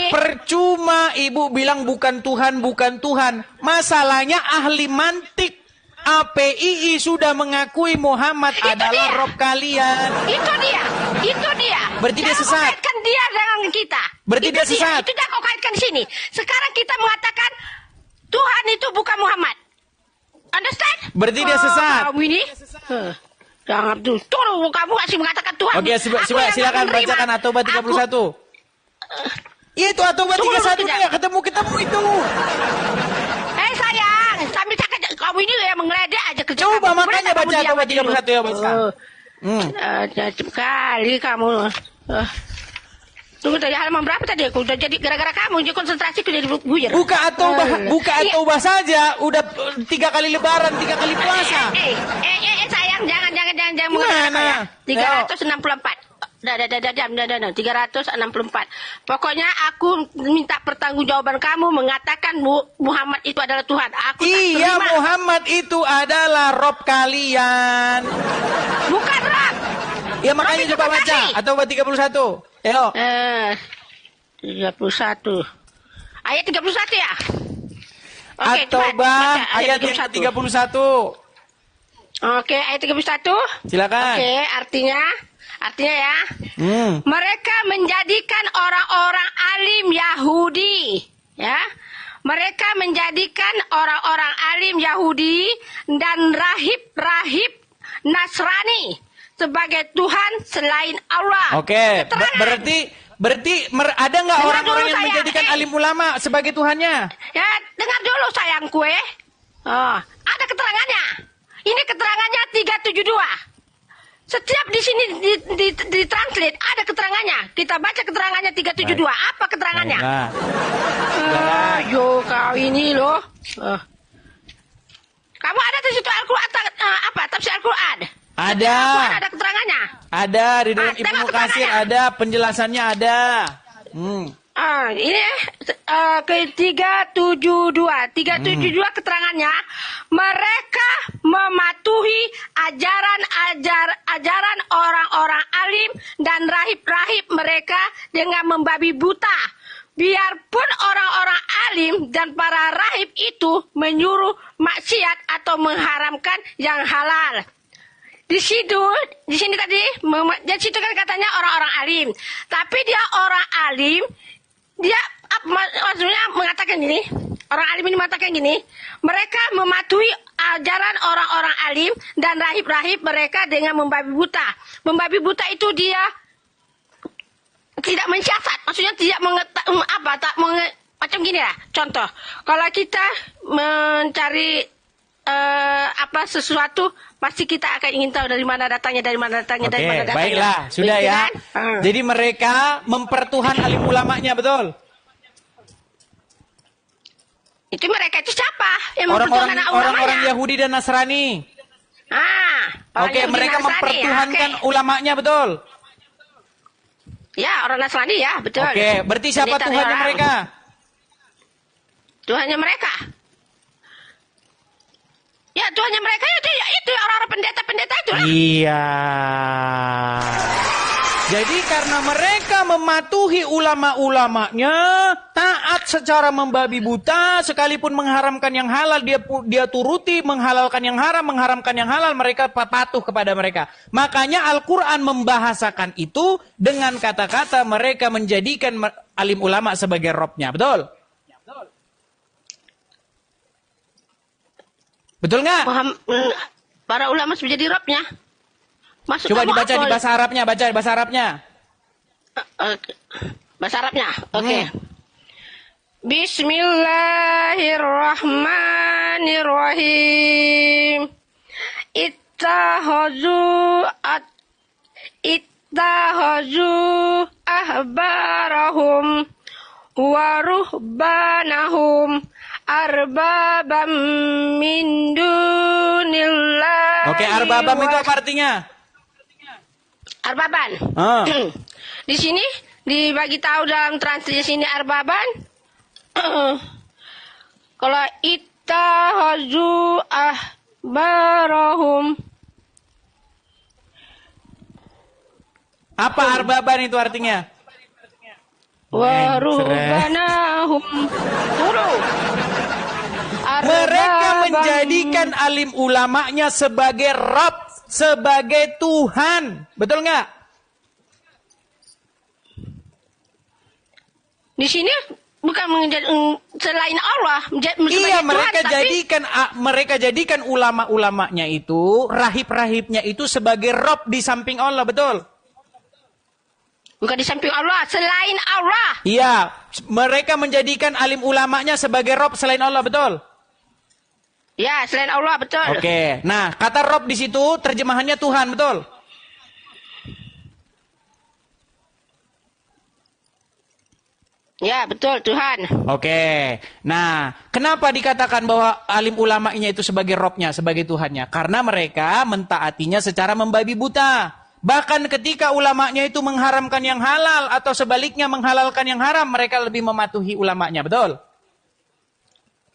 Percuma ibu bilang bukan Tuhan, bukan Tuhan. Masalahnya ahli mantik APII sudah mengakui Muhammad adalah Rob kalian. Itu dia. Berarti dia sesat. Kaitkan dia dengan kita. Berarti dia sesat. Itu jangan kau kaitkan di sini. Sekarang kita mengatakan Tuhan itu bukan Muhammad. Understand? Berarti dia sesat. Kamu ini? Jangan tuh. Kamu masih mengatakan Tuhan. Oke, silakan bacakan At-Taubah 31. Iya itu At-Taubah 31 ya, ketemu itu. Sayang, sambil cakap kamu ini yang mengeledek aja kerja. Coba makanya baca At-Taubah 31 ya, baca. Kali kamu. Tunggu tadi halaman berapa tadi? Aku udah jadi gara-gara kamu, jadi konsentrasi aku jadi buyar. Buka At-Taubah saja, udah 3 kali lebaran, 3 kali puasa. Sayang, jangan Gimana? 364. Dah, 364. Pokoknya aku minta pertanggungjawaban kamu mengatakan Muhammad itu adalah Tuhan. Aku iya, Muhammad itu adalah Rob kalian. Bukan Rob. Ya makanya coba baca At-Taubah 31. Ayo. 31. Ayat 31 ya? Oke, At-Taubah ayat 31. Oke, ayat 31. Silakan. Oke, artinya ya. Mereka menjadikan orang-orang alim Yahudi, ya. Mereka menjadikan orang-orang alim Yahudi dan rahib-rahib Nasrani sebagai Tuhan selain Allah. Oke, berarti ada nggak orang-orang yang menjadikan alim ulama sebagai Tuhannya? Ya, dengar dulu sayangku ada keterangannya. Ini keterangannya 372. Setiap di sini di translate ada keterangannya. Kita baca keterangannya 372. Apa keterangannya? Yo kau ini loh. Kamu ada di situ Al-Quran tafsir Al-Quran? Ada. Ada keterangannya. Ada di dalam Ibnu Katsir ada penjelasannya ada. Ini ke 372. 372 keterangannya mereka mematuhi ajaran orang-orang alim dan rahib-rahib mereka dengan membabi buta. Biarpun orang-orang alim dan para rahib itu menyuruh maksiat atau mengharamkan yang halal. Di sini tadi, di situ kan katanya orang-orang alim. Tapi dia orang alim, dia maksudnya mengatakan gini, orang alim ini mengatakan gini, mereka mematuhi ajaran orang-orang alim dan rahib-rahib mereka dengan membabi buta. Membabi buta itu dia tidak mensiasat, maksudnya tidak macam gini lah. Contoh, kalau kita mencari sesuatu, pasti kita akan ingin tahu dari mana datangnya. Baiklah, sudah ya. Kan? Jadi mereka mempertuhan alim ulamanya, betul? Itu mereka itu siapa? Orang-orang Yahudi dan Nasrani. Oke, mereka mempertuhankan ulamanya, betul? Ya, orang Nasrani ya, betul. Oke, berarti siapa Tuhannya mereka? Tuhannya mereka? Ya, Tuhannya mereka itu orang-orang pendeta-pendeta itu lah. Iya. Jadi karena mereka mematuhi ulama-ulamanya, taat secara membabi buta, sekalipun mengharamkan yang halal, dia turuti, menghalalkan yang haram, mengharamkan yang halal, mereka patuh kepada mereka. Makanya Al-Quran membahasakan itu dengan kata-kata mereka menjadikan alim ulama sebagai robnya. Betul? Betul nggak? Para ulama menjadi robnya. Coba dibaca di bahasa Arabnya, baca di bahasa Arabnya. Bahasa Arabnya, oke. Bismillahirrahmanirrahim. Ittahazu ahbarahum wa ruhbanahum arbabam min dunillah. Oke, arbabam itu apa artinya? Arbaban. Di sini dibagi tahu dalam translasi sini arbaban. Kalau ittahazu ahbarahum. Apa arbaban itu artinya? Warubanahum. Tulu. Mereka menjadikan alim ulamanya sebagai Rabb, sebagai Tuhan. Betul nggak? Di sini bukan selain Allah. Iya, Tuhan, mereka jadikan ulama-ulamanya itu, rahib-rahibnya itu sebagai Rabb di samping Allah, betul? Bukan di samping Allah, selain Allah. Iya, mereka menjadikan alim ulamanya sebagai Rabb selain Allah, betul? Ya, selain Allah, betul. Oke, nah kata Rabb di situ terjemahannya Tuhan, betul? Ya, betul, Tuhan. Oke, nah kenapa dikatakan bahwa alim ulamanya itu sebagai Rabb-nya, sebagai Tuhannya? Karena mereka mentaatinya secara membabi buta. Bahkan ketika ulamanya itu mengharamkan yang halal atau sebaliknya menghalalkan yang haram, mereka lebih mematuhi ulamanya, betul?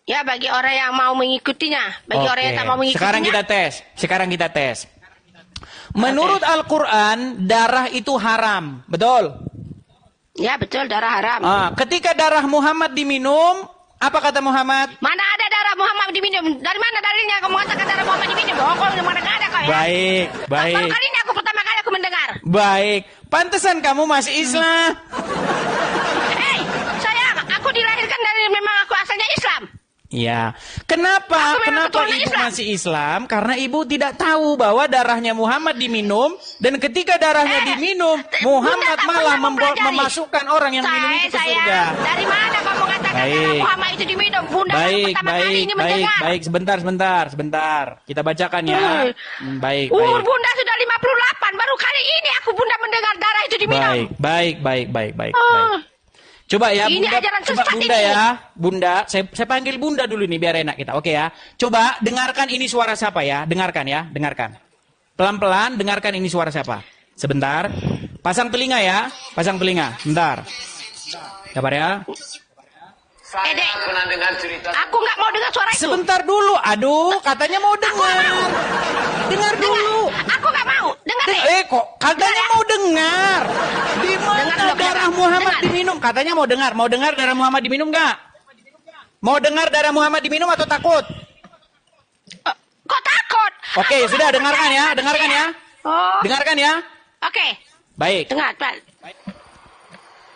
Ya, bagi orang yang mau mengikutinya. Bagi orang yang tak mau mengikutinya. Sekarang kita tes. Menurut Al-Quran, darah itu haram, betul? Ya, betul, darah haram. Ketika darah Muhammad diminum, apa kata Muhammad? Mana ada darah Muhammad diminum? Dari mana dalilnya kamu mengatakan darah Muhammad diminum? Kok mana ada kau ya? Baik. Baru kali ini pertama kali aku mendengar. Baik, pantesan kamu masih Islam. Hei, sayang, aku dilahirkan dari memang aku asalnya Islam. Iya. Kenapa ibu Islam. masih Islam? Karena ibu tidak tahu bahwa darahnya Muhammad diminum dan ketika darahnya diminum, Muhammad malah memasukkan orang yang minum itu ke surga. Dari mana kamu mengatakan darah Muhammad itu diminum? Bunda pertama kali ini mendengar. Baik, sebentar. Kita bacakan ya. Baik. Umur Bunda sudah 58, baru kali ini aku Bunda mendengar darah itu diminum. Baik. Coba ya, Bunda ya. Bunda, saya panggil Bunda dulu nih biar enak kita. Oke ya. Coba dengarkan ini suara siapa ya. Dengarkan. Pelan-pelan dengarkan ini suara siapa. Sebentar. Pasang telinga ya. Bentar. Sabar ya. Dek, aku nggak mau dengar suara itu. Sebentar dulu. Aduh, katanya mau dengar. Dengar dulu. Aku nggak mau. Dengar deh. Kok katanya mau dengar. Di mana darah Muhammad diminum? Katanya mau dengar. Mau dengar darah Muhammad diminum nggak? Mau dengar darah Muhammad diminum atau takut? Kok takut? Oke, sudah dengarkan ya. Oh. Dengarkan ya. Oke. Baik. Dengar, Pak.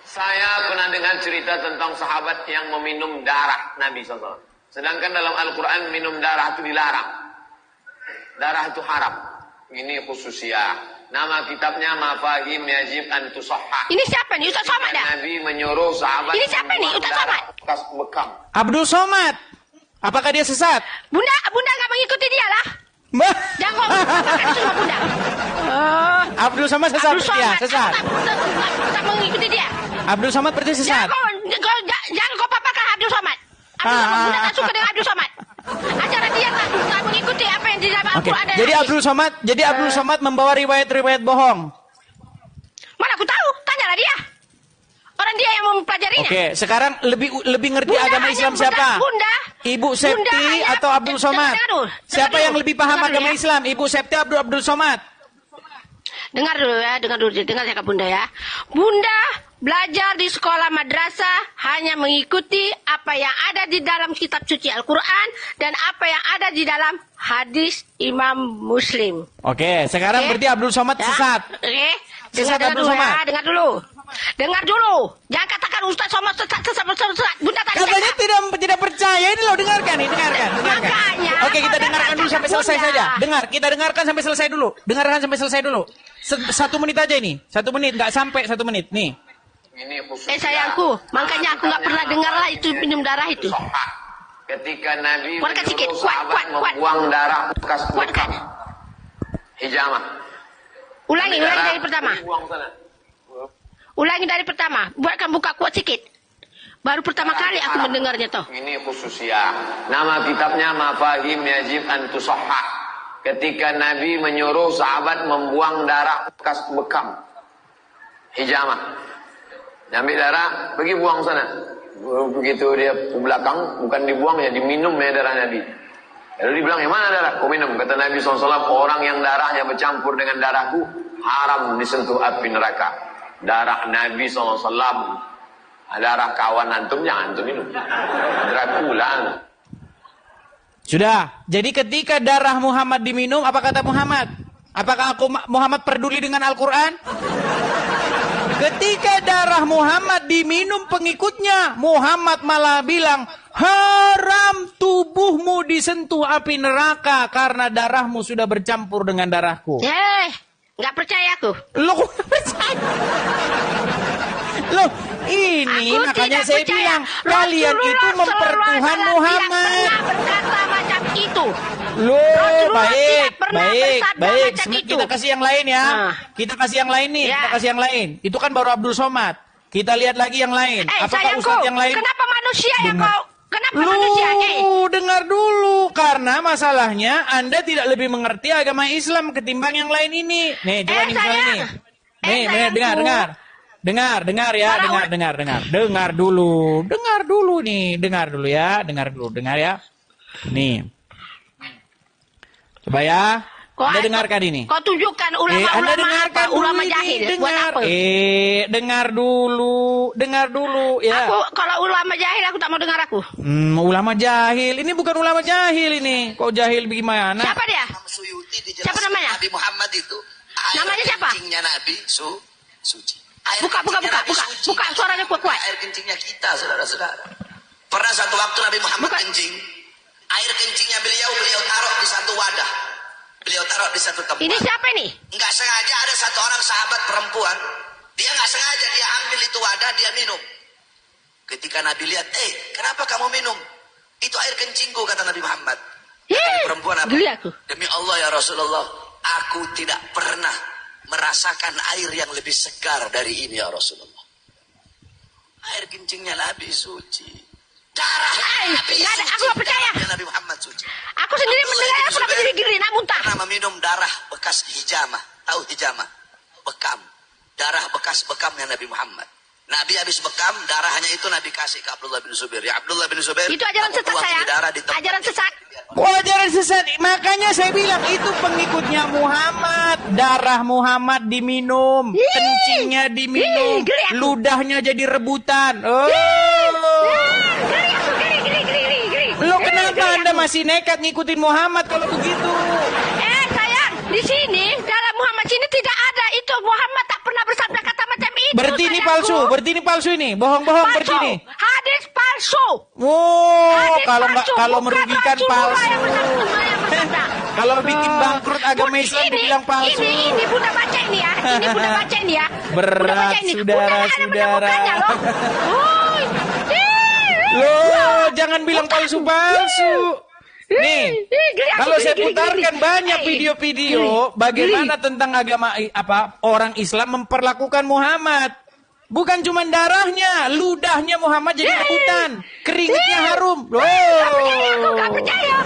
Saya pernah dengar cerita tentang sahabat yang meminum darah Nabi SAW. Sedangkan dalam Al-Quran minum darah itu dilarang. Darah itu haram. Ini khususnya. Nama kitabnya Mafahim Yajib an Tusahhah. Ini siapa nih? Ustaz Somad dah? Nabi menyuruh sahabat. Ini siapa nih? Ustaz Somad? Bekas bekam. Abdul Somad. Apakah dia sesat? Bunda nggak mengikuti dia lah. Mbak. Jangan ngomong semua Bunda. Abdul Somad sesat. Sesat. Tak mengikuti dia. Abdul Somad berarti sesat. Jangan kau papakan Abdul Somad. Bunda tak suka dengan Abdul Somad. Acara dia tak mengikuti apa yang di dalam Al-Quran. Jadi Abdul Somad membawa riwayat-riwayat bohong. Mana aku tahu? Tanyalah dia. Orang dia yang mempelajarinya. Oke, sekarang lebih ngerti agama Islam siapa? Ibu Septi atau Abdul Somad? Siapa yang lebih paham agama Islam? Ibu Septi atau Abdul Somad? Dengar dulu, dengar saya Bunda ya. Bunda belajar di sekolah madrasah hanya mengikuti apa yang ada di dalam kitab suci Al-Quran dan apa yang ada di dalam hadis Imam Muslim. Oke, sekarang berarti Abdul Somad sesat. Oke, Sesat Abdul Somad. Dengar dulu. Jangan katakan Ustaz Somad sesat. Bunda tadi katanya tidak percaya. Ini loh, dengarkan. Makanya, Oke, kita dengarkan dulu sampai selesai saja. Kita dengarkan sampai selesai dulu. 1 menit aja ini. 1 menit, nggak sampai 1 menit. Nih. Ini khususnya. Sayangku, makanya aku nggak pernah dengar lah itu minum darah itu. Ketika Nabi Kuatkan sikit, menyuruh sahabat membuang darah bekas bekam. Hijamah. Ulangi dari pertama. Buang sana. Ulangi dari pertama. Buatkan buka kuat sikit. Baru pertama kali aku mendengarnya toh. Ini khususnya. Nama kitabnya Mafahim Yajib an Tusahhah. Ketika Nabi menyuruh sahabat membuang darah bekas bekam. Hijamah. Ambil darah, pergi buang sana. Begitu dia ke belakang, bukan dibuang ya, diminum ya darah Nabi. Lalu dibilang, yang mana darah? Kau minum. Kata Nabi SAW, orang yang darahnya bercampur dengan darahku, haram disentuh api neraka. Darah Nabi SAW Darah kawan antum jangan antum minum. Dracula. Sudah. Jadi ketika darah Muhammad diminum, apa kata Muhammad? Apakah Muhammad peduli dengan Al-Quran? Ketika darah Muhammad diminum pengikutnya, Muhammad malah bilang, haram tubuhmu disentuh api neraka karena darahmu sudah bercampur dengan darahku. Nggak percaya aku. Loh, kok nggak percaya? Loh, ini Aku makanya tidak saya percaya. bilang, kalian itu Rasulullah mempertuhan SAW Muhammad. tidak pernah berkata macam itu. Loh, Rasulullah baik, tidak pernah baik, bersabda baik. macam itu. Kita kasih yang lain ya. Nah. Kita kasih yang lain nih, Ya. kita kasih yang lain. Itu kan baru Abdul Somad. Kita lihat lagi yang lain. Apakah sayangku, Ustadz yang lain? kenapa manusia yang Dengar. kau... Kenapa manusia? Dengar dulu. Karena masalahnya Anda tidak lebih mengerti agama Islam ketimbang yang lain ini. Nih, coba nih misalnya sayang. nih. Nih, Sayangku. dengar. Dengar ya, dengar. Dengar dulu nih, dengar dulu ya. Dengar ya. Nih. Coba ya. Anda dengarkan ini. Kau tunjukkan Anda ulama-ulama dengarkan apa? Ulama dulu jahil. ini, Buat dengar. apa? Dengar dulu ya. Kalau ulama jahil aku tak mau dengar aku. Ulama jahil. Ini bukan ulama jahil ini. Kok jahil bagaimana? Siapa dia? Suyuti dijelaskan Siapa namanya? Nabi Muhammad itu air Namanya siapa? kencingnya Nabi suci. Air Buka kencingnya Nabi suci. suaranya kuat-kuat. Air kencingnya kita, saudara-saudara. Pernah satu waktu Nabi Muhammad Buka. kencing, air kencingnya beliau taruh di satu wadah. Beliau taruh di satu tempat. Ini siapa nih? Nggak sengaja ada satu orang sahabat perempuan, dia nggak sengaja dia ambil itu wadah, dia minum. Ketika Nabi lihat, kenapa kamu minum? Itu air kencingku, kata Nabi Muhammad. Perempuan apa? Geli aku. Demi Allah ya Rasulullah, aku tidak pernah merasakan air yang lebih segar dari ini ya Rasulullah. Air kencingnya Nabi suci. Darah Nabi nggak ada, suci. aku nggak percaya. Darahnya Nabi Muhammad suci. Aku sendiri mendengar aku kenapa jadi geli nak muntah. Karena meminum darah bekas hijamah. Tahu hijamah? Bekam. Darah bekas bekamnya Nabi Muhammad. Nabi habis bekam, darahnya itu Nabi kasih ke Abdullah bin Zubair. Ya Abdullah bin Zubair. Itu ajaran kamu sesat buang saya. ini darah di tempat Ajaran ini. sesat. Kok ajaran sesat? Makanya saya bilang itu pengikutnya Muhammad. Darah Muhammad diminum, kencingnya diminum, geli aku. ludahnya jadi rebutan. Oh. Geli aku, geli. Lo kenapa Anda masih nekat ngikutin Muhammad kalau begitu? Sayang, di sini dalam Muhammad sini tidak ada itu. Muhammad tak pernah bersabda kata macam itu. Berarti ini sayangku. palsu ini, bohong-bohong berarti Palsu. ini. Hadis palsu. Oh, Hadis palsu. kalau Bukan merugikan Rasulullah palsu. yang bersabda. Kalau bikin bangkrut agama Islam dibilang palsu. Ini Bunda baca ini ya. Ini Bunda baca ini ya. Berat, Bunda baca ini. saudara-saudara. Bunda ada menemukannya loh. Woi. Loh, jangan bilang palsu-palsu. Nih, kalau saya putarkan banyak video-video bagaimana tentang agama orang Islam memperlakukan Muhammad. Bukan cuma darahnya, ludahnya Muhammad jadi rebutan, keringetnya harum. Loh. Aku nggak percaya.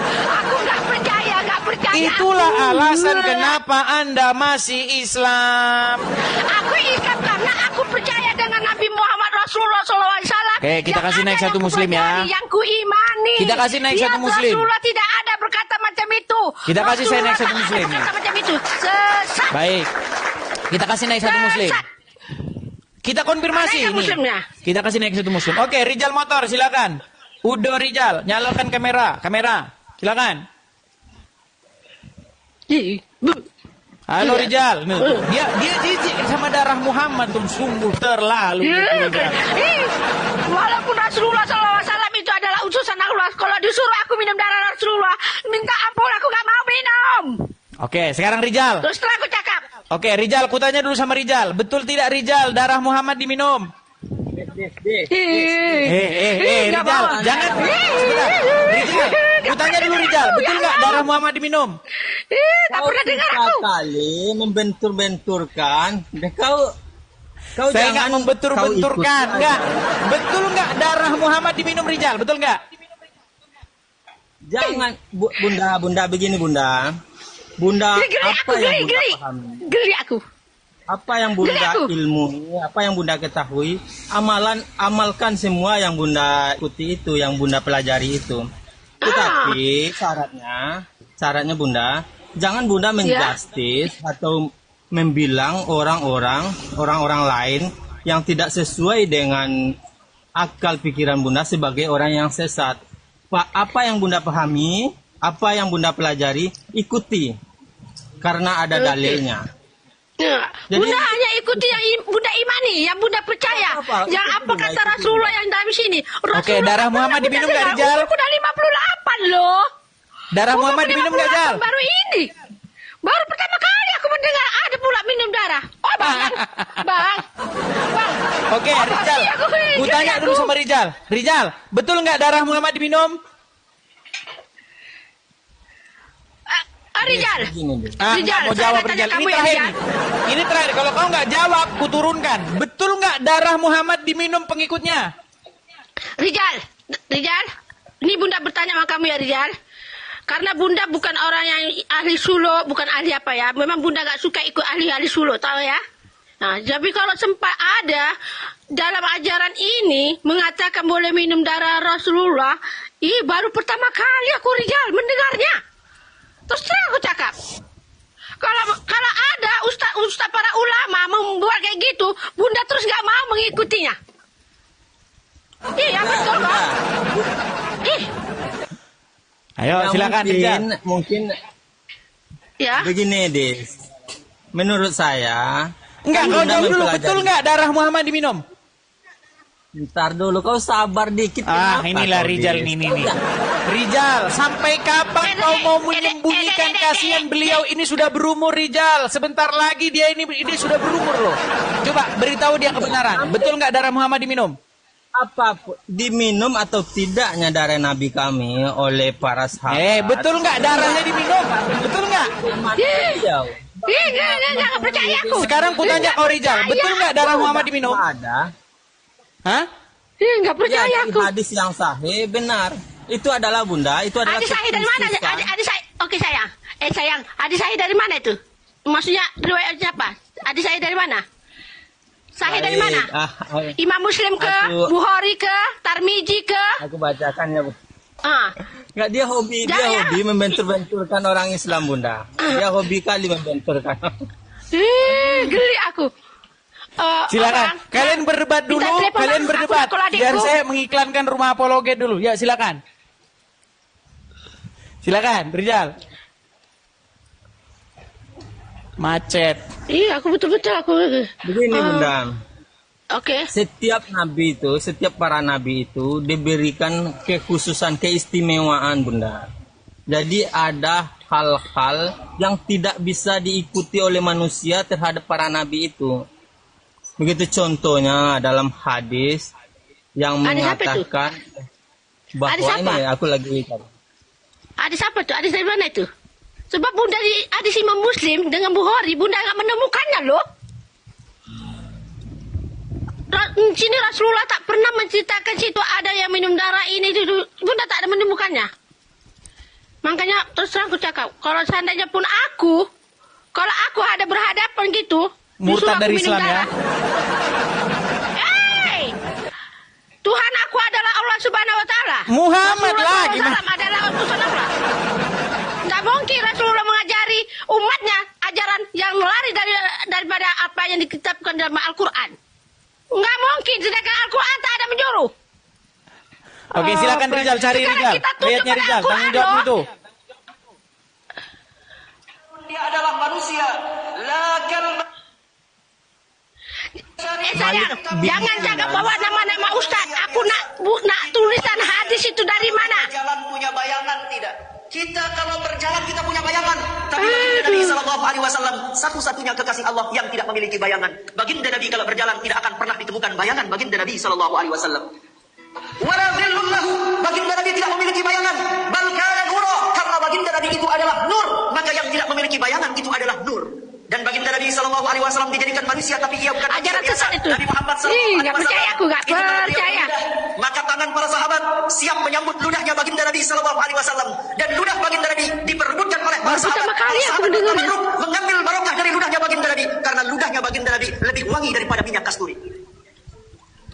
Itulah alasan kenapa Anda masih Islam. Aku Islam karena aku percaya dengan Nabi Muhammad Rasulullah SAW. Oke, kita kasih naik satu muslim ya. Yang ku imani. Kita kasih naik satu muslim. Rasulullah tidak ada berkata macam itu. Kita kasih saya naik Rasulullah satu tak muslim. ada berkata macam itu. Sesat. Baik, kita kasih naik satu muslim. Sesat. Kita konfirmasi Mana yang ini. muslimnya? Kita kasih naik satu muslim. Oke, Rijal motor silakan. Udo Rijal, nyalakan kamera. Silakan. Halo Rijal. Dia jijik sama darah Muhammad tuh sungguh terlalu. Walaupun Rasulullah SAW itu adalah utusan Allah, kalau disuruh aku minum darah Rasulullah, minta ampun aku gak mau minum. Oke, sekarang Rijal. Terus setelah aku cakap. Oke, Rijal, kutanya dulu sama Rijal. Betul tidak Rijal, darah Muhammad diminum? Nggak Rijal, mau. jangan. Sebentar. Rijal, kutanya dulu Rijal. Betul nggak darah Muhammad diminum? Tak pernah dengar Kau aku. kali membentur-benturkan. Kau Saya nggak jangan membentur-benturkan, kau ikut nggak. Betul nggak darah Muhammad diminum Rijal? Betul nggak? Jangan bunda begini bunda. Bunda apa yang bunda pahami? Geli aku. Apa yang bunda Geli aku. ilmu, apa yang bunda ketahui, amalkan semua yang bunda ikuti itu, yang bunda pelajari itu. Tetapi syaratnya bunda, jangan bunda menjustis atau membilang orang-orang lain yang tidak sesuai dengan akal pikiran Bunda sebagai orang yang sesat. Apa yang Bunda pahami, apa yang Bunda pelajari, ikuti. Karena ada dalilnya. Jadi, Bunda hanya ikuti yang Bunda imani, yang Bunda percaya. Yang apa kata Rasulullah yang dalam sini. Oke, darah Muhammad diminum nggak, Rijal? Umurku udah 58 loh. Darah Muhammad diminum nggak, Jal? Baru ini. Baru pertama kali aku mendengar ada pula minum darah. Oh, Bang. Bang. Oke, Rijal. Ku tanya dulu sama Rijal. Rijal, betul nggak darah Muhammad diminum? Rijal. Rijal, mau jawab Rijal. Ini terakhir. Ini terakhir. Kalau kau nggak jawab, ku turunkan. Betul nggak darah Muhammad diminum pengikutnya? Rijal. Ini Bunda bertanya sama kamu ya, Rijal. Karena Bunda bukan orang yang ahli sulo, bukan ahli apa ya. Memang Bunda gak suka ikut ahli-ahli sulo, tahu ya. Nah, tapi kalau sempat ada dalam ajaran ini mengatakan boleh minum darah Rasulullah, baru pertama kali aku, Rijal, mendengarnya. Terus terang aku cakap. Kalau ada ustaz para ulama membuat kayak gitu, Bunda terus gak mau mengikutinya. Iya, betul kok. Ayo, Ya, silakan Rijal. Mungkin Ya. begini, Dis. Menurut saya, Enggak, kau jawab dulu. Betul nggak darah Muhammad diminum? Ntar dulu, kau sabar dikit. Ah, kenapa inilah kau, Rijal Dis? ini. Rijal, sampai kapan kau mau menyembunyikan kasihan beliau ini sudah berumur, Rijal? Sebentar lagi dia ini sudah berumur loh. Coba beritahu dia kebenaran. Betul nggak darah Muhammad diminum? Apapun diminum atau tidaknya darah Nabi kami oleh para sahabat. Betul nggak darahnya diminum? Betul nggak? Nggak percaya aku. Sekarang ku tanya kau, Rijal. Betul nggak darah Muhammad diminum? Ada. Hah? Nggak percaya Ya, aku. hadis yang sahih benar. Itu adalah Bunda, itu adalah Hadis sahih dari mana? kekhususan. Hadis sahih. Oke sayang. Sayang. Hadis sahih dari mana itu? Maksudnya riwayatnya apa? Hadis sahih dari mana? Sahih dari mana? Imam Muslim ke, Bukhari ke, Tarmizi ke? Aku bacakan ya, Bu. Ah. Nggak, dia hobi membentur-benturkan orang Islam, Bunda. Dia hobi kali membenturkan. Geli aku. Silakan. Kalian berdebat dulu. Kalian berdebat. Biar saya mengiklankan rumah apologet dulu. Ya, silakan. Silakan, Rijal. Macet. Iya, aku betul-betul aku. Begini, Bunda. Oke. Setiap para nabi itu diberikan kekhususan, keistimewaan, Bunda. Jadi ada hal-hal yang tidak bisa diikuti oleh manusia terhadap para nabi itu. Begitu contohnya dalam hadis yang mengatakan bahwa ini aku lagi. Hadis apa tuh? Hadis dari mana itu? Sebab Bunda di hadis Imam Muslim dengan Bukhari, Bunda nggak menemukannya loh. Sini Rasulullah tak pernah menceritakan situ ada yang minum darah ini. Bunda tak ada menemukannya. Makanya terus terang aku cakap, kalau seandainya pun kalau aku ada berhadapan gitu, murtad dari Islam ya. Tuhan aku adalah Allah Subhanahu wa taala. Muhammad lagi. Adalah utusan Allah. Nggak mungkin Rasulullah mengajari umatnya ajaran yang lari daripada apa yang dikitabkan dalam Al-Qur'an. Nggak mungkin, sedangkan Al-Qur'an tak ada menyuruh. Oke, silakan Rijal, cari Rijal. Lihatnya Rijal, tanggung jawab itu. Dia adalah manusia. Sayang, jangan jaga bawa nama-nama Ustaz. Aku nak tulisan hadis itu dari mana? Jalan punya bayangan tidak? Kita kalau berjalan kita punya bayangan. Tapi baginda Nabi Sallallahu Alaihi Wasallam satu-satunya kekasih Allah yang tidak memiliki bayangan. Baginda Nabi kalau berjalan tidak akan pernah ditemukan bayangan baginda Nabi Sallallahu Alaihi Wasallam. Wala dhillun lahu. Baginda Nabi tidak memiliki bayangan. Bal kana nura. Karena baginda Nabi itu adalah nur, maka yang tidak memiliki bayangan itu adalah nur. Dan baginda Nabi Sallallahu Alaihi Wasallam dijadikan manusia, tapi ia bukan ajaran sesat itu. Nabi Muhammad Sallallahu Alaihi Wasallam. Nggak percaya aku, nggak percaya. Maka tangan para sahabat siap menyambut ludahnya baginda Nabi Sallallahu Alaihi Wasallam, dan ludah baginda Nabi diperebutkan oleh para sahabat. Pertama kali aku mendengarnya. Mengambil barokah dari ludahnya baginda Nabi, karena ludahnya baginda Nabi lebih wangi daripada minyak kasturi.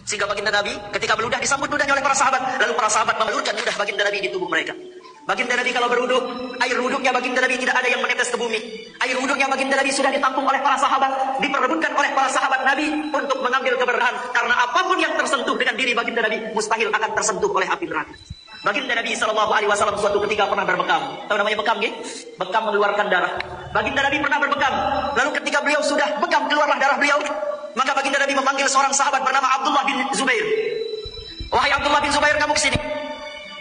Sehingga baginda Nabi ketika meludah disambut ludahnya oleh para sahabat, lalu para sahabat memelurkan ludah baginda Nabi di tubuh mereka. Baginda Nabi kalau berwuduk, air wuduknya baginda Nabi tidak ada yang menetes ke bumi. Air wuduknya baginda Nabi sudah ditampung oleh para sahabat, diperebutkan oleh para sahabat Nabi untuk mengambil keberkahan. Karena apapun yang tersentuh dengan diri baginda Nabi, mustahil akan tersentuh oleh api neraka. Baginda Nabi SAW suatu ketika pernah berbekam. Tahu namanya bekam, ya? Bekam mengeluarkan darah. Baginda Nabi pernah berbekam. Lalu ketika beliau sudah bekam, keluarlah darah beliau. Maka baginda Nabi memanggil seorang sahabat bernama Abdullah bin Zubair. Wahai Abdullah bin Zubair, kamu kesini.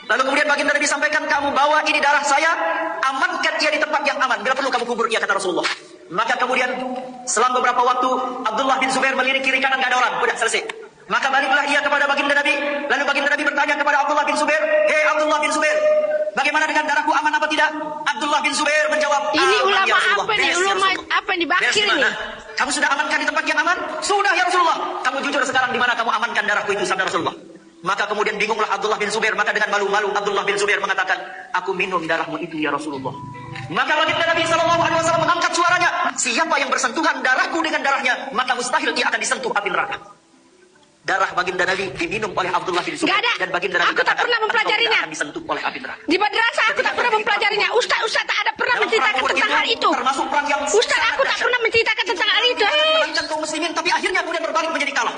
Lalu kemudian baginda Nabi sampaikan, kamu bawa ini darah saya, amankan ia di tempat yang aman. Bila perlu kamu kubur ia, kata Rasulullah. Maka kemudian selang beberapa waktu, Abdullah bin Zubair melirik kiri kanan, gak ada orang. Udah selesai. Maka baliklah ia kepada baginda Nabi. Lalu baginda Nabi bertanya kepada Abdullah bin Zubair, hei Abdullah bin Zubair, bagaimana dengan darahku, aman apa tidak? Abdullah bin Zubair menjawab, Ini ulama ya Rasulullah. apa nih? Beres, ya Ulama Rasulullah. apa yang Beres dibakir di ini? mana? Kamu sudah amankan di tempat yang aman? Sudah ya Rasulullah. Kamu jujur sekarang di mana kamu amankan darahku itu, sabda Rasulullah. Maka kemudian bingunglah Abdullah bin Zubair. Maka dengan malu-malu Abdullah bin Zubair mengatakan, aku minum darahmu itu ya Rasulullah. Maka baginda Nabi SAW mengangkat suaranya, siapa yang bersentuhan darahku dengan darahnya, maka mustahil dia akan disentuh api neraka. Darah baginda Nabi diminum oleh Abdullah bin Zubair. Gak ada. Dan baginda Nabi Aku tak pernah mempelajarinya. engkau tidak akan disentuh oleh api neraka. Di madrasah aku tak pernah mempelajarinya. Ustaz tak ada pernah menceritakan tentang hal itu. Termasuk perang yang Ustaz aku tak pernah menceritakan tentang hal itu. menangkan kaum muslimin, tapi akhirnya kemudian berbalik menjadi kalah.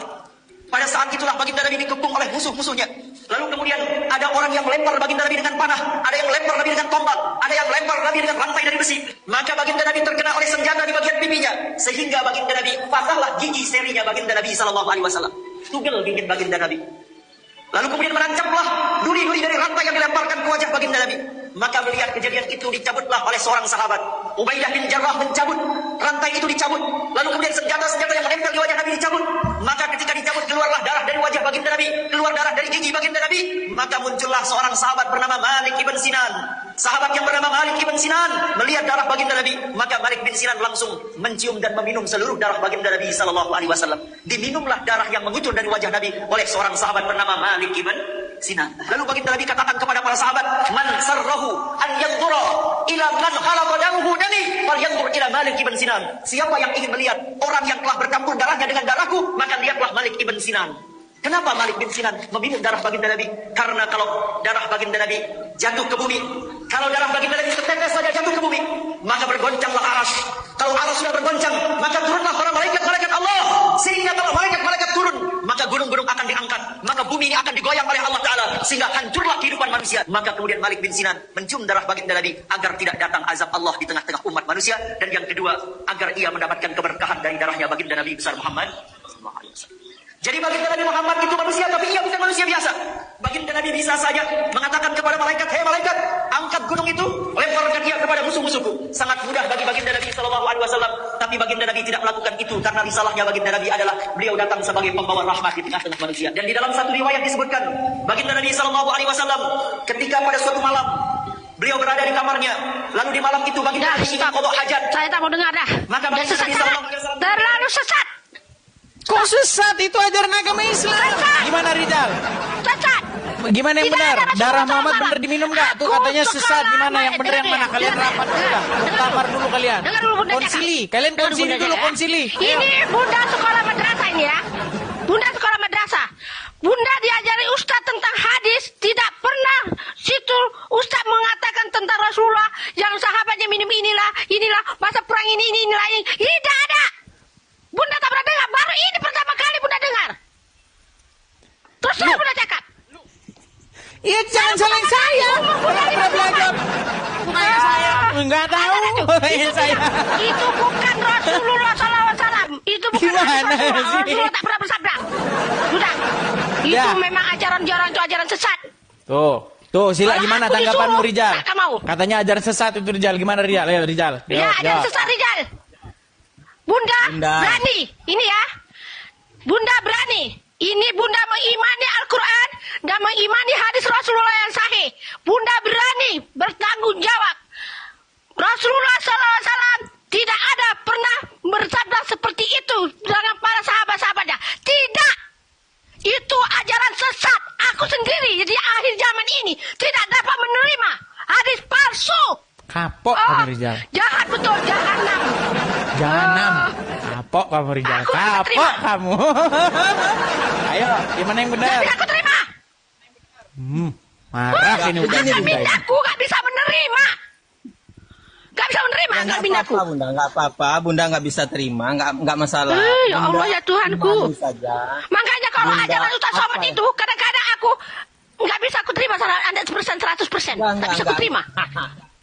Pada saat itulah baginda Nabi dikepung oleh musuh-musuhnya. Lalu kemudian ada orang yang melempar baginda Nabi dengan panah, ada yang melempar Nabi dengan tombak, ada yang melempar Nabi dengan rantai dari besi. Maka baginda Nabi terkena oleh senjata di bagian pipinya, sehingga baginda Nabi patahlah gigi serinya baginda Nabi SAW. Tugel gigi baginda Nabi. Lalu kemudian menancaplah duri-duri dari rantai yang dilemparkan ke wajah baginda Nabi. Maka melihat kejadian itu, dicabutlah oleh seorang sahabat. Ubaidah bin Jarrah mencabut rantai itu, dicabut. Lalu kemudian senjata-senjata yang menempel di wajah Nabi dicabut. Maka ketika dicabut, keluarlah darah dari wajah baginda Nabi, keluar darah dari gigi baginda Nabi. Maka muncullah seorang sahabat bernama Malik ibn Sinan. Sahabat yang bernama Malik ibn Sinan melihat darah baginda Nabi, maka Malik bin Sinan langsung mencium dan meminum seluruh darah baginda Nabi SAW. Diminumlah darah yang mengucur dari wajah Nabi oleh seorang sahabat bernama Malik ibn Sinan. Lalu baginda Nabi katakan kepada para sahabat, man sarrahu an yanzura ila man khalaqa damuhu dami falyanzur ila Malik ibn Sinan. Siapa yang ingin melihat orang yang telah bercampur darahnya dengan darahku, maka lihatlah Malik ibn Sinan. Kenapa Malik bin Sinan meminum darah baginda Nabi? Karena kalau darah baginda Nabi jatuh ke bumi, kalau darah baginda Nabi setetes saja jatuh ke bumi, maka bergoncanglah aras. Kalau aras sudah bergoncang, maka turunlah para malaikat-malaikat Allah. Sehingga kalau malaikat-malaikat turun, maka gunung-gunung akan diangkat, maka bumi ini akan digoyang oleh Allah Ta'ala, sehingga hancurlah kehidupan manusia. Maka kemudian Malik bin Sinan mencium darah baginda Nabi agar tidak datang azab Allah di tengah-tengah umat manusia. Dan yang kedua, agar ia mendapatkan keberkahan dari darahnya baginda Nabi besar Muhammad SAW. Jadi baginda Nabi Muhammad itu manusia, tapi ia bukan manusia biasa. Baginda Nabi bisa saja mengatakan kepada malaikat, hei malaikat, angkat gunung itu, lemparkan dia kepada musuh-musuhku. Sangat mudah bagi baginda Nabi SAW. Tapi baginda Nabi tidak melakukan itu karena risalahnya baginda Nabi adalah beliau datang sebagai pembawa rahmat di tengah-tengah manusia. Dan di dalam satu riwayat disebutkan, baginda Nabi SAW ketika pada suatu malam beliau berada di kamarnya, lalu di malam itu baginda Nabi ingin qada hajat. Saya tak mau dengar dah. Maka baginda Nabi SAW terlalu sesat. Kok sesat? Itu ajaran agama Islam. Gimana Rizal? Sesat. Gimana yang Tidak benar? ada Rasulullah Darah Muhammad SAW. benar diminum nggak? Tuh katanya Aku sesat. Gimana yang benar yang mana? dengar, Kalian dengar, rapat dulu dengar, dah. dengar Muktamar dulu. dulu kalian. Dengar dulu, Bunda Konsili. Jaka. Kalian Dengar konsili Bunda dulu, Jaka. konsili. Ayo. Ini Bunda sekolah madrasah ini ya. Bunda sekolah madrasah. Bunda diajari Ustaz tentang hadis. Tidak pernah situ Ustaz mengatakan tentang Rasulullah yang sahabatnya minum inilah masa perang inilah. Tidak ada. Bunda tak pernah dengar. Baru ini pertama kali Bunda dengar. Terus saya Bunda cakap. Iya, jangan salahin saya. Pernah belajar. Bukannya saya. Enggak tahu. Bukannya saya. Itu bukan Rasulullah SAW. Itu bukan Gimana Rasulullah. sih? Rasulullah tak pernah bersabda. Sudah. Itu Ya. memang ajaran-ajaran itu ajaran sesat. Tuh, sila Kalau gimana aku tanggapanmu disuruh, Rizal? tak mau. Katanya ajaran sesat itu Rizal. Gimana Rizal? Ayo Rizal. Ya, ajaran sesat Rijal. Bunda berani. Ini ya. Bunda berani. Ini Bunda mengimani Al-Quran dan mengimani hadis Rasulullah yang sahih. Bunda berani bertanggung jawab. Rasulullah SAW tidak ada pernah bersabda seperti itu dengan para sahabat-sahabatnya. Tidak. Itu ajaran sesat. Aku sendiri di akhir zaman ini tidak dapat menerima hadis palsu. Kapok kamu Rizal. Jahat betul, jahanam. Jahanam. Kapok kamu Rizal. Aku tidak terima. Kapok kamu. Ayo, gimana yang benar? Tidak aku terima. Marah ini udah. Mintaku gak bisa darah nggak kelamin aku. apa-apa, Bunda, nggak apa-apa. Bunda nggak bisa terima, nggak masalah. Ya Allah ya Tuhanku. Imani saja. Makanya kalau Bunda, ajaran Ustaz Somad apa ya? itu kadang-kadang aku nggak bisa aku terima 100%. Nggak bisa aku terima.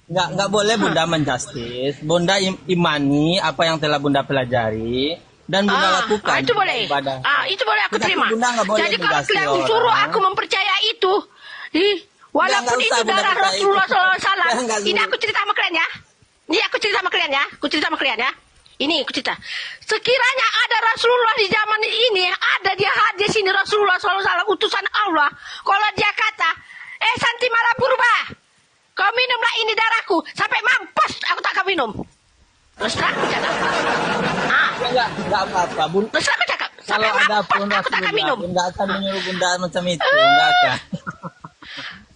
Nggak boleh Bunda menjustis. Bunda imani apa yang telah Bunda pelajari dan Bunda lakukan. Itu boleh. Ibadah. Itu boleh aku Tetapi terima. Bunda nggak boleh Jadi kalau menjustis kalian orang. suruh aku mempercayai itu, walaupun Nggak itu usah, Bunda darah percaya Rasulullah itu. SAW. Nggak Ini suruh. aku cerita sama kalian ya. Ini aku cerita. Sekiranya ada Rasulullah di zaman ini, ada dia hadis ini Rasulullah SAW, utusan Allah. Kalau dia kata, Santi Malapurba, kau minumlah ini darahku, sampai mampus aku tak kau minum. Terus terang aku cakap. Nggak apa-apa, Bunda. Terus terang aku cakap, sampai Kalau ada mampus pun aku tak kau Rasulullah, minum. Bunda akan menyuruh Bunda macam itu, nggak akan.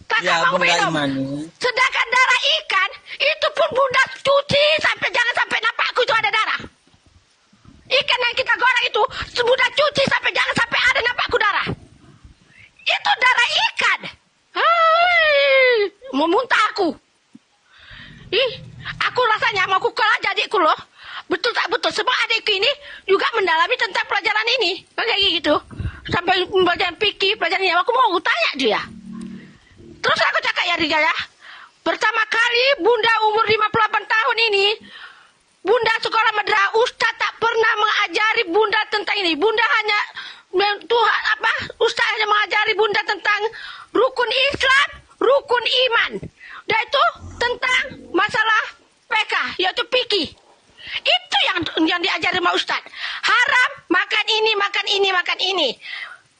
Tak Ya, mau Bunda minum. imani. Sedangkan darah ikan, itu pun Bunda cuci sampai jangan sampai napakku itu ada darah. Ikan yang kita goreng itu, Bunda cuci sampai jangan sampai ada napakku darah. Itu darah ikan. Mau muntah aku. Aku rasanya mau aku kelas adikku loh. Betul tak betul. Sebab adikku ini juga mendalami tentang pelajaran ini. Kayak gitu. Sampai pelajaran fikih, pelajaran ini. Aku mau tanya dia. Terus aku cakap ya Riga ya. Pertama kali Bunda umur 58 tahun ini, Bunda sekolah madrasah, Ustaz tak pernah mengajari Bunda tentang ini. Bunda hanya Ustaz hanya mengajari Bunda tentang rukun Islam, rukun iman. Dan itu tentang masalah PK, yaitu fikih. Itu yang diajari sama Ustaz. Haram makan ini, makan ini, makan ini.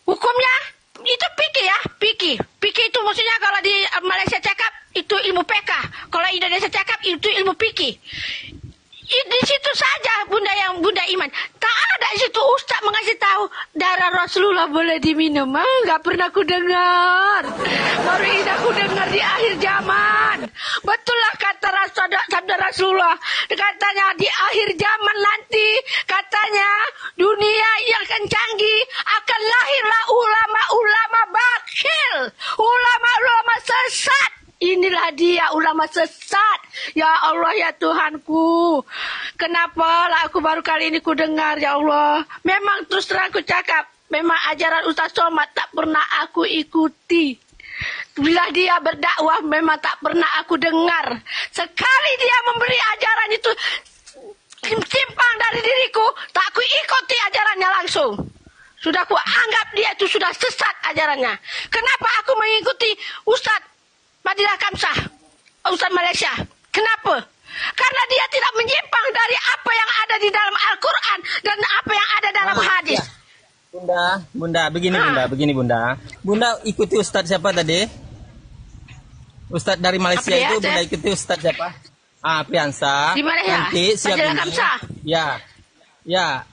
Hukumnya itu fikih ya, fikih. Fikih itu maksudnya kalau di Malaysia cakap itu ilmu PK. Kalau Indonesia cakap itu ilmu fikih. Di situ saja Bunda iman. Tak ada di situ Ustaz mengasih tahu darah Rasulullah boleh diminum. Enggak pernah aku dengar. Baru ini aku dengar di akhir zaman. Betullah kata sabda Rasulullah. Katanya di akhir zaman nanti, katanya dunia yang akan canggih, akan lahirlah ulama-ulama bakhil, ulama-ulama sesat. Inilah dia ulama sesat. Ya Allah ya Tuhanku. Kenapa lah aku baru kali ini ku dengar ya Allah. Memang terus terang aku cakap. Memang ajaran Ustaz Somad tak pernah aku ikuti. Bila dia berdakwah memang tak pernah aku dengar. Sekali dia memberi ajaran itu simpang dari diriku, tak aku ikuti ajarannya langsung. Sudah aku anggap dia itu sudah sesat ajarannya. Kenapa aku mengikuti Ustaz Fadilah Kamsah, Ustaz Malaysia? Kenapa? Karena dia tidak menyimpang dari apa yang ada di dalam Al-Quran dan apa yang ada dalam hadis. Ya. Bunda, begini Bunda. Bunda ikuti Ustaz siapa tadi? Ustaz dari Malaysia itu Bunda ikuti Ustaz siapa? Priyansa. Di Malaysia. Nanti siap Fadilah ini. Kamsah. Ya.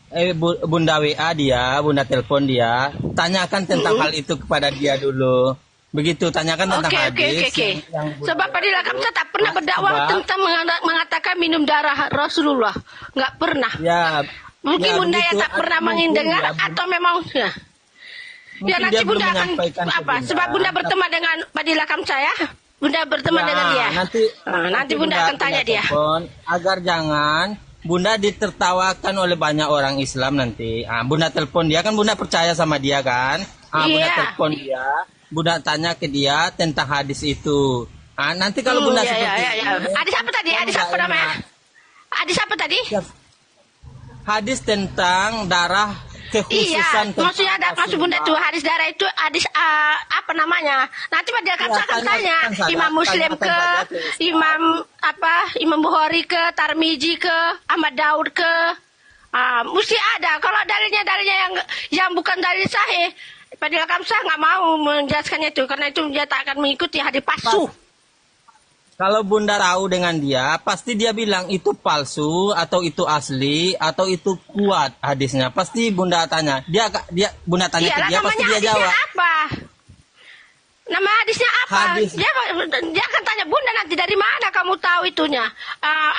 Bunda WA dia, Bunda telepon dia, tanyakan tentang hal itu kepada dia dulu. Begitu, tanyakan tentang hadis. Oke. Sebab Fadilah Kamsah tak pernah berdakwah tentang mengatakan minum darah Rasulullah. Nggak pernah. Ya. Mungkin Bunda yang tak pernah mendengar atau memang ya. Ya nanti Bunda akan apa? Sebab Bunda berteman dengan Fadilah Kamsah ya. Bunda berteman dengan dia. Nanti Bunda akan tanya dia. Agar jangan Bunda ditertawakan oleh banyak orang Islam nanti. Bunda telepon dia kan, Bunda percaya sama dia kan. Bunda telepon dia, Bunda tanya ke dia tentang hadis itu. Nanti kalau Bunda seperti ini, hadis apa tadi? Hadis apa namanya? Hadis apa tadi? Hadis tentang darah kekhususan. Maksudnya ada maksud Bunda tuh hadis darah itu hadis apa namanya? Nanti Fadilah Kamsah akan tanya Imam Muslim ke Imam Bukhari ke Tarmizi ke Ahmad Daud ke mesti ada. Kalau dalilnya yang bukan dalil sahih, Fadilah Kamsah nggak mau menjelaskannya itu karena itu dia tak akan mengikuti hadis palsu. Kalau Bunda tahu dengan dia, pasti dia bilang itu palsu atau itu asli atau itu kuat hadisnya. Pasti Bunda tanya. Bunda tanya ke dia, pasti dia jawab. Apa? Nama hadisnya apa? Dia akan tanya Bunda nanti dari mana kamu tahu itunya?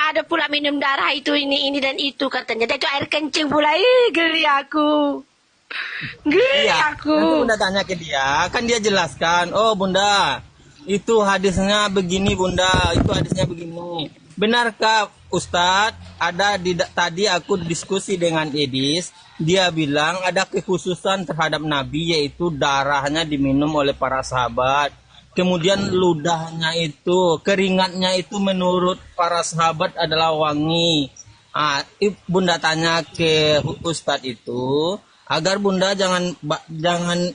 Ada pula minum darah itu ini dan itu katanya. Dia itu air kencing pula. Geli aku. Nanti Bunda tanya ke dia, kan dia jelaskan. Oh Bunda, itu hadisnya begini Bunda, itu hadisnya begini. Benarkah Ustadz, tadi aku diskusi dengan Edis, dia bilang ada kekhususan terhadap Nabi, yaitu darahnya diminum oleh para sahabat. Kemudian ludahnya itu, keringatnya itu menurut para sahabat adalah wangi. Bunda tanya ke Ustadz itu, agar Bunda jangan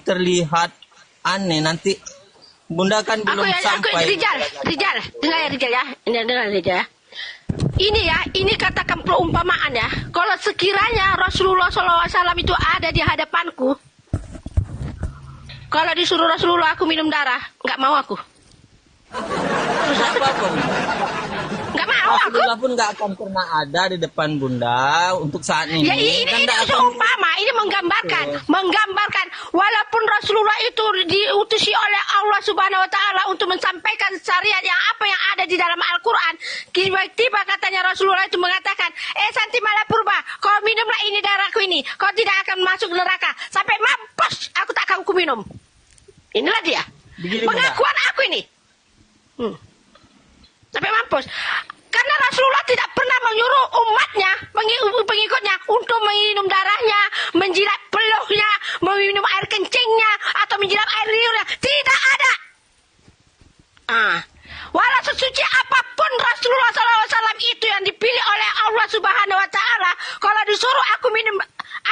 terlihat aneh. Nanti Bunda kan belum sampai. Rijal, dengar ya Rijal ya. Dengar Rijal ya. Ini katakan perumpamaan ya. Kalau sekiranya Rasulullah SAW itu ada di hadapanku, kalau disuruh Rasulullah aku minum darah, nggak mau aku. Kenapa kok? Nggak mau aku. Rasulullah pun nggak akan pernah ada di depan Bunda untuk saat ini. Ya ini seumpama, ini menggambarkan walaupun Rasulullah itu diutusi oleh Allah Subhanahu Wa Taala untuk mensampaikan syariat yang apa yang ada di dalam Al-Quran, tiba-tiba katanya Rasulullah itu mengatakan, Santi Malapurba, kau minumlah ini darahku ini, kau tidak akan masuk neraka sampai mampus, aku tak akan ku minum. Inilah dia pengakuan aku ini. Sampai mampus. Karena Rasulullah tidak pernah menyuruh umatnya, pengikutnya untuk meminum darahnya, menjilat peluhnya, meminum air kencingnya, atau menjilat air liurnya. Tidak ada. Walau sesuci apapun Rasulullah SAW itu yang dipilih oleh Allah Subhanahu Wa Taala, kalau disuruh aku minum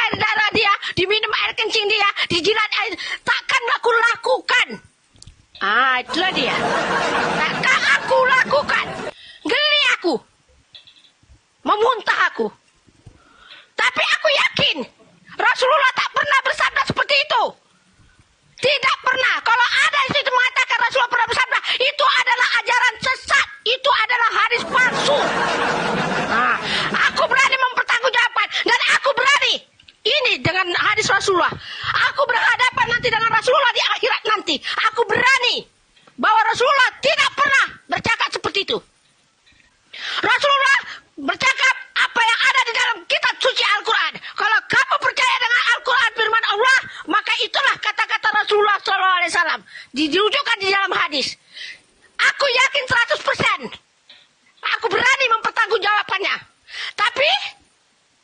air darah dia, diminum air kencing dia, dijilat air, takkan aku lakukan. Itulah dia. Takkan aku lakukan. Geli aku. Memuntah aku. Tapi aku yakin Rasulullah tak pernah bersabda seperti itu. Tidak pernah. Kalau ada di situ mengatakan Rasulullah pernah bersabda, itu adalah ajaran sesat. Itu adalah hadis palsu. Aku berani mempertanggungjawabkan, dan aku berani ini dengan hadis Rasulullah. Aku berhadapan nanti dengan Rasulullah di akhirat nanti. Aku berani bahwa Rasulullah tidak pernah bercakap seperti itu. Rasulullah bercakap apa yang ada di dalam kitab suci Al-Quran. Kalau kamu percaya dengan Al-Quran firman Allah, maka itulah kata-kata Rasulullah SAW. Dirujukan di dalam hadis. Aku yakin 100%. Aku berani mempertanggungjawabkannya. Tapi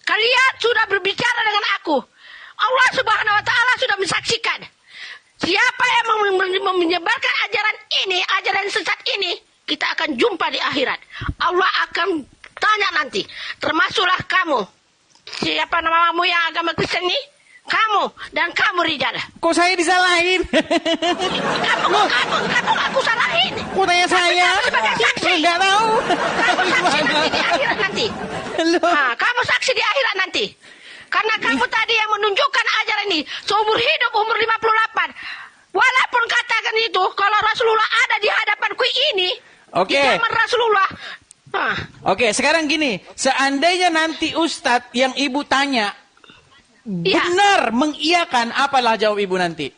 kalian sudah berbicara dengan aku. Allah Subhanahu Wa Taala sudah mensaksikan. Siapa yang menyebarkan ajaran ini, ajaran sesat ini, kita akan jumpa di akhirat. Allah akan tanya nanti, termasuklah kamu. Siapa namamu yang agama Kristen ini? Kamu dan kamu Rijal. Kok saya disalahin? Kamu aku salahin. Kok tanya saya? Enggak tahu. Kamu saksi nanti di akhirat nanti. Kamu saksi di akhirat nanti. Karena kamu tadi yang menunjukkan ajaran ini seumur hidup, umur 58. Walaupun katakan itu, kalau Rasulullah ada di hadapanku ini, di zaman Rasulullah. Oke, sekarang gini, seandainya nanti Ustadz yang ibu tanya, benar mengiyakan, apalah jawab ibu nanti?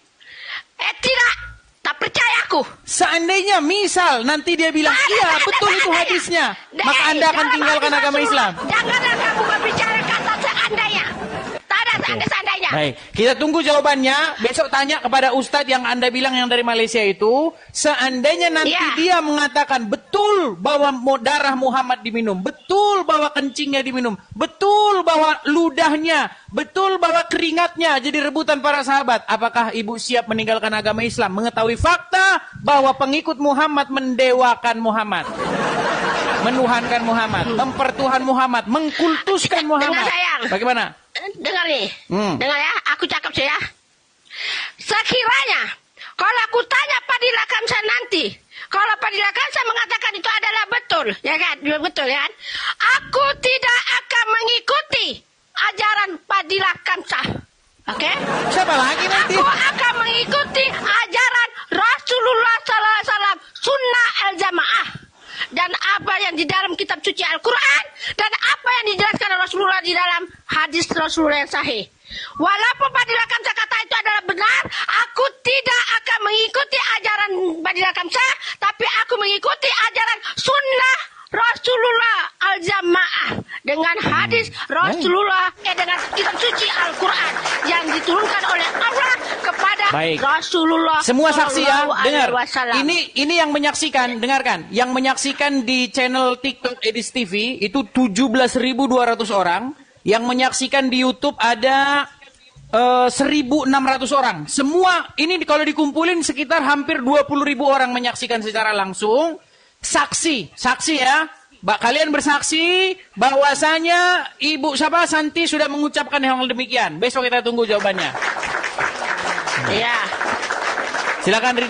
Tidak, tak percaya aku. Seandainya misal nanti dia bilang, iya betul itu hadisnya, maka Anda akan tinggalkan agama Islam. Janganlah kamu berbicara kata seandainya. Tak ada seandainya. Baik, kita tunggu jawabannya. Besok tanya kepada Ustadz yang Anda bilang yang dari Malaysia itu. Seandainya nanti dia mengatakan betul bahwa darah Muhammad diminum, betul bahwa kencingnya diminum, betul bahwa ludahnya, betul bahwa keringatnya jadi rebutan para sahabat, apakah ibu siap meninggalkan agama Islam? Mengetahui fakta bahwa pengikut Muhammad mendewakan Muhammad, menuhankan Muhammad, mempertuhan Muhammad, mengkultuskan Muhammad. Bagaimana? Dengar nih, dengar ya, aku cakap saya. Sekiranya, kalau aku tanya Fadilah Kamsah nanti, kalau Fadilah Kamsah mengatakan itu adalah betul, ya kan, betul ya kan, aku tidak akan mengikuti ajaran Fadilah Kamsah, oke? Siapa lagi nanti? Aku akan mengikuti ajaran Rasulullah SAW, Sunnah Al-Jamaah. Dan apa yang di dalam kitab suci Al-Quran, dan apa yang dijelaskan Rasulullah di dalam hadis Rasulullah yang sahih. Walaupun Fadilah Kamsah kata itu adalah benar, aku tidak akan mengikuti ajaran Fadilah Kamsah, tapi aku mengikuti ajaran sunnah Rasulullah al-Jamaah dengan hadis Rasulullah dengan kitab suci Al-Quran yang diturunkan oleh Allah kepada Baik. Rasulullah. Semua saksi ya, Shallallahu dengar. Alaihi Wasallam. Ini yang menyaksikan, dengarkan. Yang menyaksikan di channel TikTok Edis TV itu 17.200 orang. Yang menyaksikan di YouTube ada 1.600 orang. Semua ini kalau dikumpulin sekitar hampir 20.000 orang menyaksikan secara langsung. Saksi ya. Kalian bersaksi bahwasanya Ibu siapa Santi sudah mengucapkan hal demikian. Besok kita tunggu jawabannya. Ya. Silakan Ridwan.